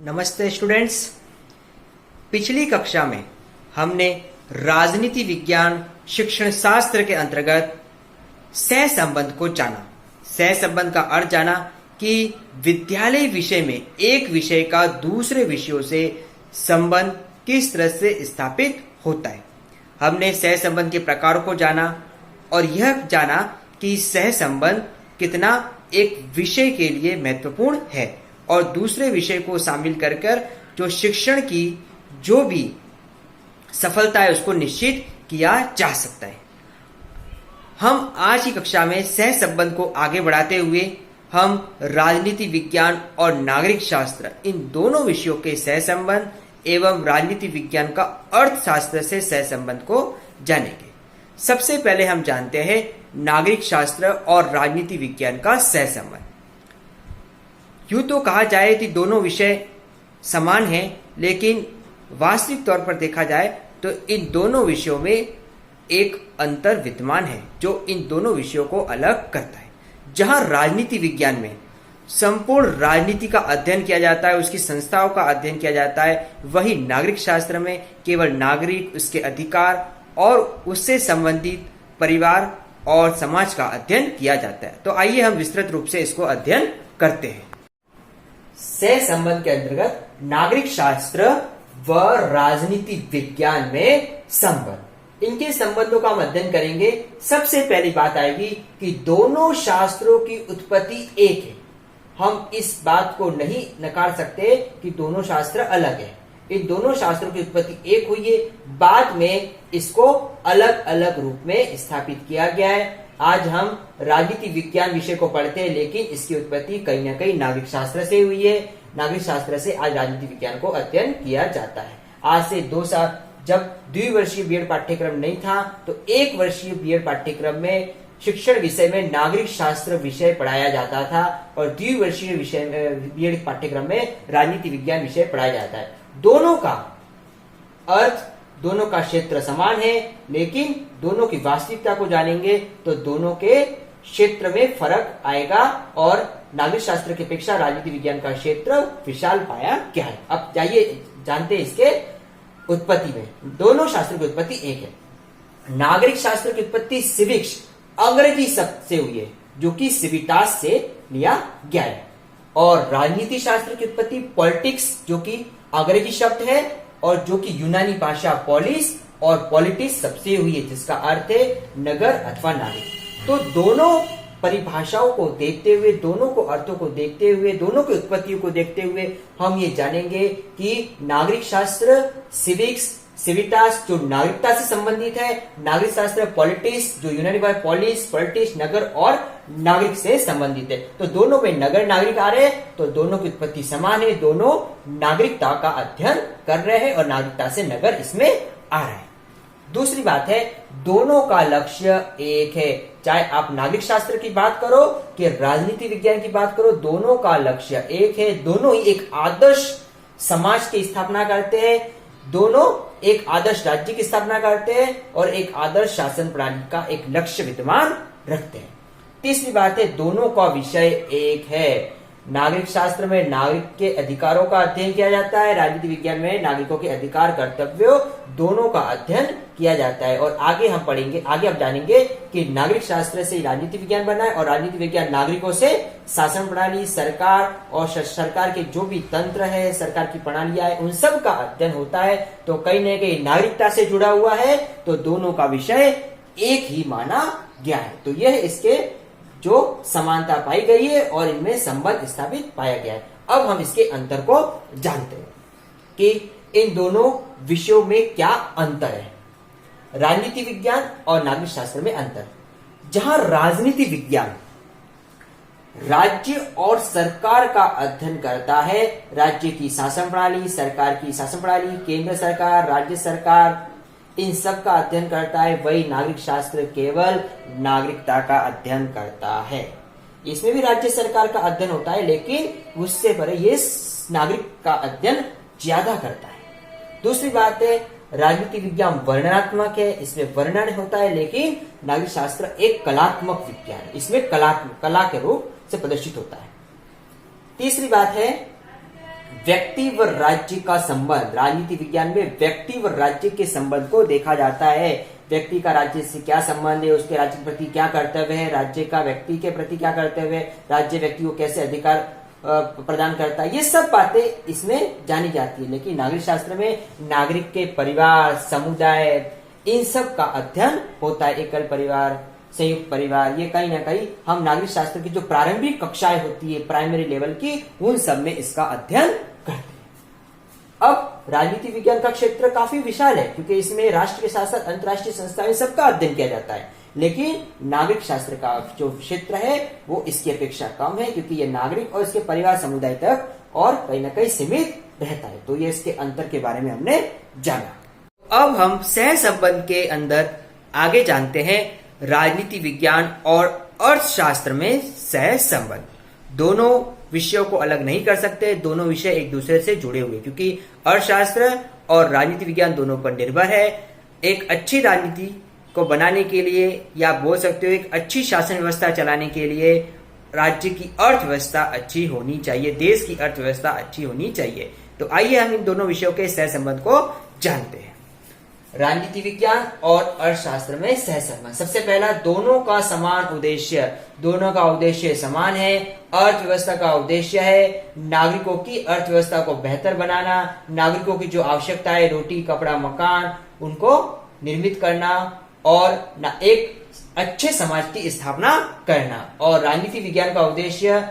नमस्ते स्टूडेंट्स। पिछली कक्षा में हमने राजनीति विज्ञान शिक्षण शास्त्र के अंतर्गत सह संबंध को जाना। सह संबंध का अर्थ जाना कि विद्यालय विषय में एक विषय का दूसरे विषयों से संबंध किस तरह से स्थापित होता है। हमने सह संबंध के प्रकारों को जाना और यह जाना कि सह संबंध कितना एक विषय के लिए महत्वपूर्ण है और दूसरे विषय को शामिल कर जो शिक्षण की जो भी सफलता है उसको निश्चित किया जा सकता है। हम आज की कक्षा में सह संबंध को आगे बढ़ाते हुए हम राजनीति विज्ञान और नागरिक शास्त्र इन दोनों विषयों के सह संबंध एवं राजनीति विज्ञान का अर्थशास्त्र से सह संबंध को जानेंगे। सबसे पहले हम जानते हैं नागरिक शास्त्र और राजनीति विज्ञान का सह संबंध। यूं तो कहा जाए कि दोनों विषय समान हैं, लेकिन वास्तविक तौर पर देखा जाए तो इन दोनों विषयों में एक अंतर विद्यमान है जो इन दोनों विषयों को अलग करता है। जहां राजनीति विज्ञान में संपूर्ण राजनीति का अध्ययन किया जाता है, उसकी संस्थाओं का अध्ययन किया जाता है, वही नागरिक शास्त्र में केवल नागरिक, उसके अधिकार और उससे संबंधित परिवार और समाज का अध्ययन किया जाता है। तो आइए हम विस्तृत रूप से इसको अध्ययन करते हैं। सह संबंध के अंतर्गत नागरिक शास्त्र व राजनीति विज्ञान में संबंध, इनके संबंधों का हम अध्ययन करेंगे। सबसे पहली बात आएगी कि दोनों शास्त्रों की उत्पत्ति एक है। हम इस बात को नहीं नकार सकते कि दोनों शास्त्र अलग है। इन दोनों शास्त्रों की उत्पत्ति एक हुई है, बाद में इसको अलग अलग रूप में स्थापित किया गया है। आज हम राजनीति विज्ञान विषय को पढ़ते हैं, लेकिन इसकी उत्पत्ति कहीं ना कहीं नागरिक शास्त्र से हुई है। नागरिक शास्त्र से आज राजनीति विज्ञान को अध्ययन किया जाता है। आज से 2 साल जब द्विवर्षीय बीएड पाठ्यक्रम नहीं था तो 1 वर्षीय बीएड पाठ्यक्रम में शिक्षण विषय में नागरिक शास्त्र विषय पढ़ाया जाता था और द्विवर्षीय विषय बीएड पाठ्यक्रम में राजनीति विज्ञान विषय पढ़ाया जाता है। दोनों का अर्थ, दोनों का क्षेत्र समान है, लेकिन दोनों की वास्तविकता को जानेंगे तो दोनों के क्षेत्र में फर्क आएगा और नागरिक शास्त्र की अपेक्षा राजनीति विज्ञान का क्षेत्र विशाल पाया गया है। अब जाइए जानते हैं इसके उत्पत्ति में। दोनों शास्त्रों की उत्पत्ति एक है। नागरिक शास्त्र की उत्पत्ति सिविक्स अंग्रेजी शब्द से हुई है जो कि सिविटास से लिया गया है, और राजनीति शास्त्र की उत्पत्ति पॉलिटिक्स जो कि अंग्रेजी शब्द है और जो कि यूनानी भाषा पॉलिस और पॉलिटिक्स सबसे हुई है, जिसका अर्थ है नगर अथवा नागरिक। तो दोनों परिभाषाओं को देखते हुए, दोनों को अर्थों को देखते हुए, दोनों की उत्पत्तियों को देखते हुए हम ये जानेंगे कि नागरिक शास्त्र सिविटास जो नागरिकता से संबंधित है, नागरिक शास्त्र पॉलिटिक्स जो यूनानी भाषा पॉलिस, पॉलिटिक्स नगर और नागरिक से संबंधित है। तो दोनों में नगर नागरिक आ रहे हैं, तो दोनों की उत्पत्ति समान है। दोनों नागरिकता का अध्ययन कर रहे हैं और नागरिकता से नगर इसमें आ रहा है। दूसरी बात है, दोनों का लक्ष्य एक है। चाहे आप नागरिक शास्त्र की बात करो कि राजनीति विज्ञान की बात करो, दोनों का लक्ष्य एक है। दोनों ही एक आदर्श समाज की स्थापना करते हैं, दोनों एक आदर्श राज्य की स्थापना करते हैं और एक आदर्श शासन प्रणाली का एक लक्ष्य विद्यमान रखते हैं। तीसरी बात है, दोनों का विषय एक है। नागरिक शास्त्र में नागरिक के अधिकारों का अध्ययन किया जाता है, राजनीति विज्ञान में नागरिकों के अधिकार कर्तव्यों दोनों का अध्ययन किया जाता है। और आगे हम पढ़ेंगे, आगे आप जानेंगे कि नागरिक शास्त्र से राजनीति विज्ञान बना है और राजनीति विज्ञान नागरिकों से शासन प्रणाली, सरकार और सरकार के जो भी तंत्र है, सरकार की प्रणालियां है, उन सब का अध्ययन होता है। तो कहीं न कहीं नागरिकता से जुड़ा हुआ है, तो दोनों का विषय एक ही माना गया है। तो यह इसके जो समानता पाई गई है और इनमें संबंध स्थापित पाया गया है। अब हम इसके अंतर को जानते हैं कि इन दोनों विषयों में क्या अंतर है। राजनीति विज्ञान और नागरिक शास्त्र में अंतर, जहां राजनीति विज्ञान राज्य और सरकार का अध्ययन करता है, राज्य की शासन प्रणाली, सरकार की शासन प्रणाली, केंद्र सरकार, राज्य सरकार, इन सब का अध्ययन करता है, वही नागरिक शास्त्र केवल नागरिकता का अध्ययन करता है। इसमें भी राज्य सरकार का अध्ययन होता है, लेकिन उससे परे ये नागरिक का अध्ययन ज्यादा करता है। दूसरी बात है, राजनीति विज्ञान वर्णनात्मक है, इसमें वर्णन होता है, लेकिन नागरिक शास्त्र एक कलात्मक विज्ञान है, इसमें कला के रूप से प्रदर्शित होता है। तीसरी बात है, व्यक्ति व राज्य का संबंध, राजनीति विज्ञान में व्यक्ति व राज्य के संबंध को देखा जाता है। व्यक्ति का राज्य से क्या संबंध है, उसके राज्य के प्रति क्या कर्तव्य है, राज्य का व्यक्ति के प्रति क्या कर्तव्य है, राज्य व्यक्ति को कैसे अधिकार प्रदान करता है, ये सब बातें इसमें जानी जाती है। लेकिन नागरिक शास्त्र में नागरिक के परिवार, समुदाय, इन सब का अध्ययन होता है। एकल परिवार, संयुक्त परिवार, ये कहीं ना कहीं हम नागरिक शास्त्र की जो प्रारंभिक कक्षाएं होती है प्राइमरी लेवल की, उन सब में इसका अध्ययन करते हैं। अब राजनीति विज्ञान का क्षेत्र काफी विशाल है, क्योंकि इसमें राष्ट्र के साथ साथ अंतर्राष्ट्रीय संस्थाएं सबका अध्ययन किया जाता है। लेकिन नागरिक शास्त्र का जो क्षेत्र है वो इसकी अपेक्षा कम है, क्योंकि ये नागरिक और इसके परिवार, समुदाय तक और कहीं ना कहीं सीमित रहता है। तो ये इसके अंतर के बारे में हमने जाना। अब हम सह संबंध के अंदर आगे जानते हैं राजनीति विज्ञान और अर्थशास्त्र में सह संबंध। दोनों विषयों को अलग नहीं कर सकते, दोनों विषय एक दूसरे से जुड़े हुए, क्योंकि अर्थशास्त्र और राजनीति विज्ञान दोनों पर निर्भर है। एक अच्छी राजनीति को बनाने के लिए, या बोल सकते हो एक अच्छी शासन व्यवस्था चलाने के लिए, राज्य की अर्थव्यवस्था अच्छी होनी चाहिए, देश की अर्थव्यवस्था अच्छी होनी चाहिए। तो आइए हम इन दोनों विषयों के सह संबंध को जानते हैं। राजनीति विज्ञान और अर्थशास्त्र में सह संबंध। सबसे पहला, दोनों का समान उद्देश्य। दोनों का उद्देश्य समान है। अर्थव्यवस्था का उद्देश्य है नागरिकों की अर्थव्यवस्था को बेहतर बनाना, नागरिकों की जो आवश्यकता है, रोटी, कपड़ा, मकान, उनको निर्मित करना और एक अच्छे समाज की स्थापना करना। और राजनीति विज्ञान का उद्देश्य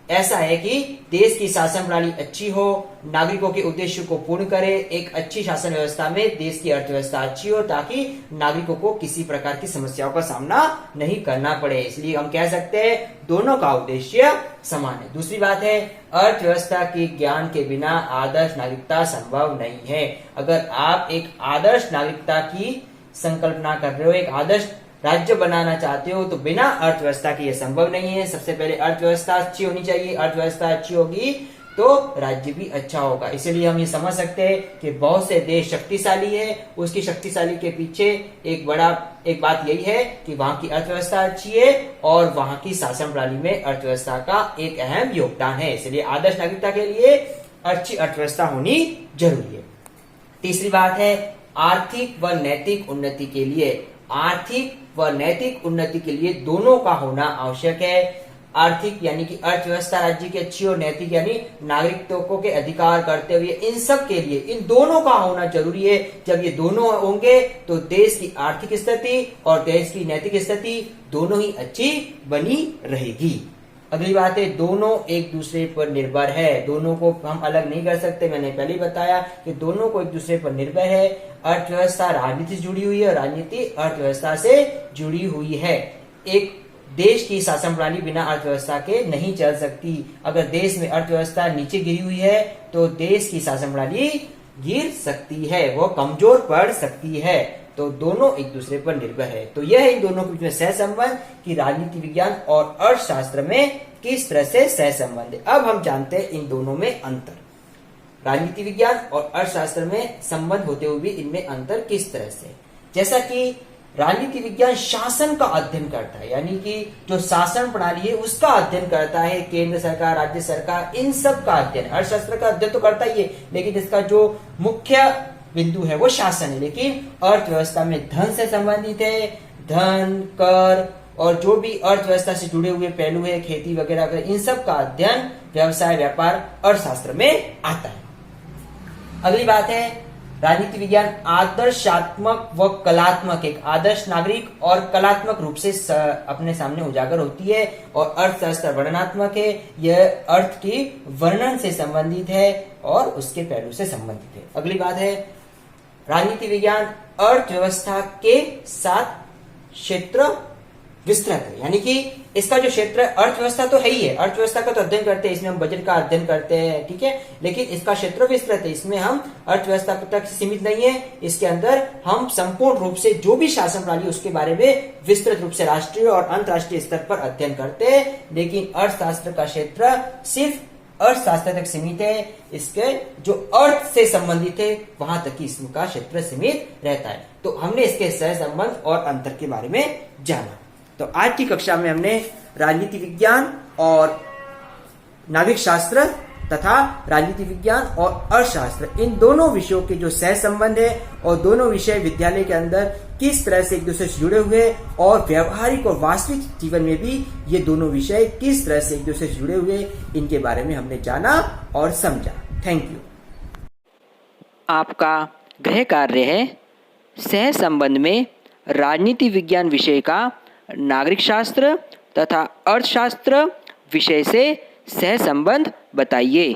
ऐसा है कि देश की शासन प्रणाली अच्छी हो, नागरिकों के उद्देश्य को पूर्ण करे, एक अच्छी शासन व्यवस्था में देश की अर्थव्यवस्था अच्छी हो, ताकि नागरिकों को किसी प्रकार की समस्याओं का सामना नहीं करना पड़े। इसलिए हम कह सकते हैं दोनों का उद्देश्य समान है। दूसरी बात है, अर्थव्यवस्था के ज्ञान के बिना आदर्श नागरिकता संभव नहीं है। अगर आप एक आदर्श नागरिकता की संकल्पना कर रहे हो, एक आदर्श राज्य बनाना चाहते हो, तो बिना अर्थव्यवस्था के ये संभव नहीं है। सबसे पहले अर्थव्यवस्था अच्छी होनी चाहिए, अर्थव्यवस्था अच्छी होगी तो राज्य भी अच्छा होगा। इसलिए हम ये समझ सकते हैं कि बहुत से देश शक्तिशाली है, उसकी शक्तिशाली के पीछे एक बात यही है कि वहां की अर्थव्यवस्था अच्छी है और वहां की शासन प्रणाली में अर्थव्यवस्था का एक अहम योगदान है। इसलिए आदर्श नागरिकता के लिए अच्छी अर्थव्यवस्था होनी जरूरी है। तीसरी बात है, आर्थिक व नैतिक उन्नति के लिए, आर्थिक व नैतिक उन्नति के लिए दोनों का होना आवश्यक है। आर्थिक यानी कि अर्थव्यवस्था राज्य की अच्छी और नैतिक यानी नागरिकों के अधिकार करते हुए, इन सब के लिए इन दोनों का होना जरूरी है। जब ये दोनों होंगे तो देश की आर्थिक स्थिति और देश की नैतिक स्थिति दोनों ही अच्छी बनी रहेगी। अगली बात है, दोनों एक दूसरे पर निर्भर है, दोनों को हम अलग नहीं कर सकते। मैंने पहले ही बताया कि दोनों को एक दूसरे पर निर्भर है। अर्थव्यवस्था राजनीति से जुड़ी हुई है, राजनीति अर्थव्यवस्था से जुड़ी हुई है। एक देश की शासन प्रणाली बिना अर्थव्यवस्था के नहीं चल सकती। अगर देश में अर्थव्यवस्था नीचे गिरी हुई है तो देश की शासन प्रणाली गिर सकती है, वो कमजोर पड़ सकती है। तो दोनों एक दूसरे पर निर्भर है। तो यह है इन दोनों के बीच में सह संबंध कि राजनीति विज्ञान और अर्थशास्त्र में किस तरह से सह संबंध है। अब हम जानते हैं इन दोनों में अंतर। राजनीति विज्ञान और अर्थशास्त्र में संबंध होते हुए भी इनमें अंतर किस तरह से। जैसा कि राजनीति विज्ञान शासन का अध्ययन करता है, यानी कि जो शासन प्रणाली है उसका अध्ययन करता है, केंद्र सरकार, राज्य सरकार, इन सब का अध्ययन। अर्थशास्त्र का अध्ययन तो करता ही है, लेकिन इसका जो मुख्य बिंदु है वो शासन है। लेकिन अर्थव्यवस्था में धन से संबंधित है, धन, कर और जो भी अर्थव्यवस्था से जुड़े हुए पहलू है, खेती वगैरह, इन सब का अध्ययन व्यवसाय, व्यापार, अर्थशास्त्र में आता है। अगली बात है, राजनीति विज्ञान आदर्शात्मक व कलात्मक, एक आदर्श नागरिक और कलात्मक रूप से अपने सामने उजागर होती है। और अर्थशास्त्र वर्णनात्मक है, यह अर्थ की वर्णन से संबंधित है और उसके पहलू से संबंधित है। अगली बात है, राजनीति विज्ञान अर्थव्यवस्था के साथ क्षेत्र विस्तृत है, यानी कि इसका जो क्षेत्र है, अर्थव्यवस्था तो है ही है, अर्थव्यवस्था का तो अध्ययन करते हैं, इसमें हम बजट का अध्ययन करते हैं, ठीक है, लेकिन इसका क्षेत्र विस्तृत है। इसमें हम अर्थव्यवस्था तक सीमित नहीं है, इसके अंदर हम संपूर्ण रूप से जो भी शासन प्रणाली उसके बारे में विस्तृत रूप से राष्ट्रीय और अंतर्राष्ट्रीय स्तर पर अध्ययन करते हैं। लेकिन अर्थशास्त्र का क्षेत्र सिर्फ अर्थशास्त्र तक सीमित है, इसके जो अर्थ से संबंधित है वहां तक ही इसका क्षेत्र सीमित रहता है। तो हमने इसके सह संबंध और अंतर के बारे में जाना। तो आज की कक्षा में हमने राजनीति विज्ञान और नागरिक शास्त्र तथा राजनीति विज्ञान और अर्थशास्त्र, इन दोनों विषयों के जो सह संबंध है और दोनों विषय विद्यालय के अंदर किस तरह से एक दूसरे से जुड़े हुए और व्यवहारिक और वास्तविक जीवन में भी ये दोनों विषय किस तरह से एक दूसरे से जुड़े हुए, इनके बारे में हमने जाना और समझा। Thank you. आपका गृह कार्य है सह संबंध में राजनीति विज्ञान विषय का नागरिक शास्त्र तथा अर्थशास्त्र विषय से सह संबंध बताइए।